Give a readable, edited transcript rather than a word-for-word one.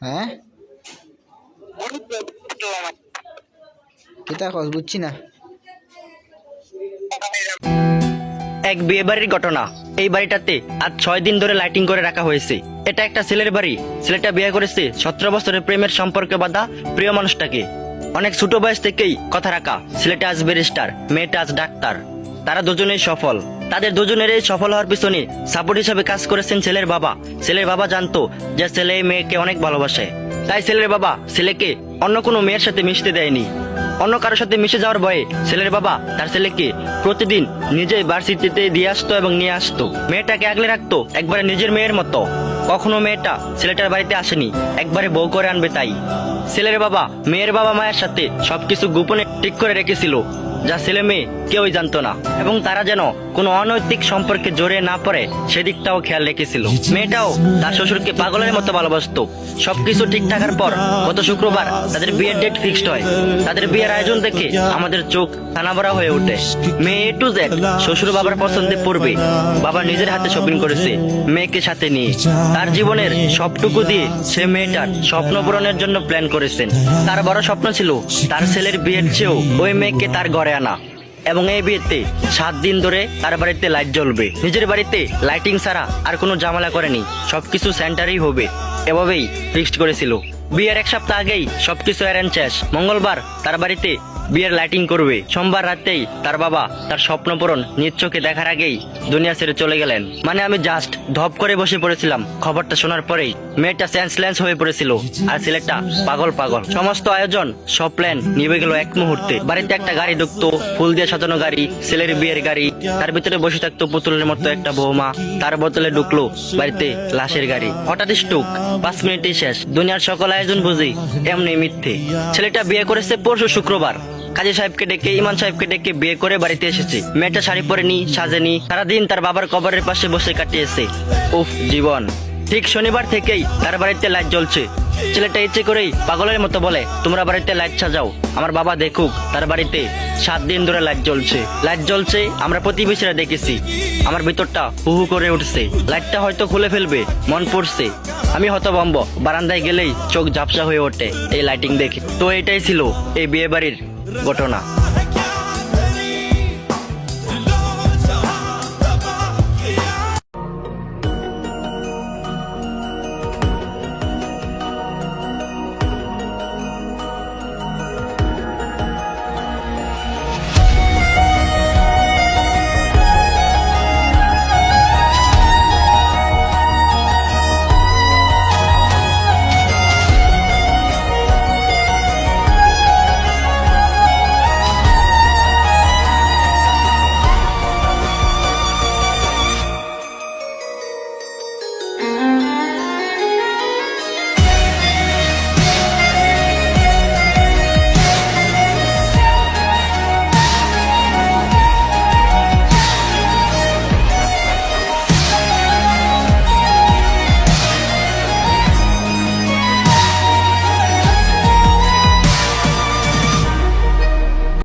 হ্যাঁ কিতা কস বুঝছি না। এক বিয়ে বাড়ির ঘটনা। এই বাড়িটাতে আজ 6 দিন ধরে লাইটিং করে রাখা হয়েছে। এটা একটা ছেলের বাড়ি। ছেলেটা বিয়ে করেছে 17 বছরের প্রেমের সম্পর্কে বাঁধা প্রিয় মানুষটাকে। অনেক ছোট বয়স থেকেই কথা রাখা। ছেলেটা আজ ব্যারিস্টার, মেয়েটা আজ ডাক্তার। তারা দুজনেই সফল। তাদের দুজনেরই সফল হওয়ার পিছনে সাপোর্ট হিসেবে কাজ করেছেন ছেলের বাবা। ছেলের বাবা জানতো যে ছেলে মেয়েকে অনেক ভালোবাসে, তাই ছেলের বাবা ছেলেকে অন্য কোনো মেয়ের সাথে মিশতে দেয়নি। অন্য কারোর সাথে মিশে যাওয়ার ভয়ে ছেলের বাবা তার ছেলেকে প্রতিদিন নিজেই ভার্সিটিতে দিয়ে আসতো এবং নিয়ে আসতো। মেয়েটাকে আগলে রাখতো একবারে নিজের মেয়ের মতো। কখনো মেয়েটা ছেলেটার বাড়িতে আসেনি, একবারে বউ করে আনবে তাই। ছেলের বাবা মেয়ের বাবা মায়ের সাথে সবকিছু গোপনে ঠিক করে রেখেছিল, যা ছেলে মেয়ে কেউই জানতো না, এবং তারা যেন কোনো অনৈতিক সম্পর্কে জড়িয়ে না পড়ে সেদিকটাও খেয়াল রেখেছিল। মেয়েটাও তার শ্বশুরকে পাগলের মতো ভালোবাসতো। সবকিছু ঠিক থাকার পর গত শুক্রবার তাদের বিয়ের ডেট ফিক্সড হয়। তাদের বিয়ের আয়োজন দেখে আমাদের চোখ টানাভরা হয়ে ওঠে। মেয়ে A to Z শ্বশুর বাবার পছন্দে পড়বে। বাবা নিজের হাতে শপিং করেছে মেয়েকে সাথে নিয়ে। তার জীবনের সবটুকু দিয়ে সে মেয়েটার স্বপ্ন পূরণের জন্য প্ল্যান করেছেন। তার বড় স্বপ্ন ছিল তার ছেলের বিয়ের চেয়েও ওই মেয়েকে তার ঘরে আনা, এবং এই বিয়েতে 7 দিন ধরে তার বাড়িতে লাইট জ্বলবে। নিজের বাড়িতে লাইটিং ছাড়া আর কোনো ঝামেলা করেনি, সবকিছু সেন্টারই হবে, এভাবেই ফিক্সড করেছিল। বিয়ের 1 সপ্তাহ আগেই সবকিছু অ্যারেঞ্জ শেষ। মঙ্গলবার তার বাড়িতে বিয়ের লাইটিং করবে। সোমবার রাতেই তার বাবা তার স্বপ্ন পূরণ নিজ চোখে দেখার আগেই দুনিয়া ছেড়ে চলে গেলেন। মানে আমি জাস্ট ধপ করে বসে পড়েছিলাম খবরটা শোনার পরেই। মেয়েটা সেন্সলেস হয়ে পড়েছিল আর ছেলেটা পাগল পাগল। সমস্ত আয়োজন সব প্ল্যান নিভে গেল এক মুহূর্তে। বাড়িতে একটা গাড়ি ঢুকতো, ফুল দিয়ে সাজানো গাড়ি, ছেলের বিয়ের গাড়ি। তার ভিতরে বসে থাকতো পুতুলের মতো একটা বৌমা। তার বোতলে ঢুকলো বাড়িতে লাশের গাড়ি। হঠাৎ স্ট্রোক, 5 মিনিটেই শেষ। দুনিয়ার সকল আয়োজন বুঝি এমনি মিথ্যে। ছেলেটা বিয়ে করেছে পরশু শুক্রবার। কাজী সাহেবকে ডেকে, ইমাম সাহেবকে ডেকে বিয়ে করে বাড়িতে এসেছে। মেয়েটা শাড়ি পরেনি, সাজেনি, সারাদিন তার বাবার কবরের পাশে বসে কাটিয়েছে। উফ জীবন। ঠিক শনিবার থেকেই তার বাড়িতে লাইট জ্বলছে। ছেলেটা ইচ্ছে করেই পাগলের মতো বলে, তোমরা বাড়িতে লাইট সাজাও, আমার বাবা দেখুক। তার বাড়িতে 7 দিন ধরে লাইট জ্বলছে। আমরা প্রতিবেশীরা দেখেছি। আমার ভিতরটা হু হু করে উঠছে। লাইটটা হয়তো খুলে ফেলবে মন পড়ছে। আমি হতভম্ব। বারান্দায় গেলেই চোখ ঝাপসা হয়ে ওঠে এই লাইটিং দেখে। তো এটাই ছিল এই বিয়ে বাড়ির ঘটনা।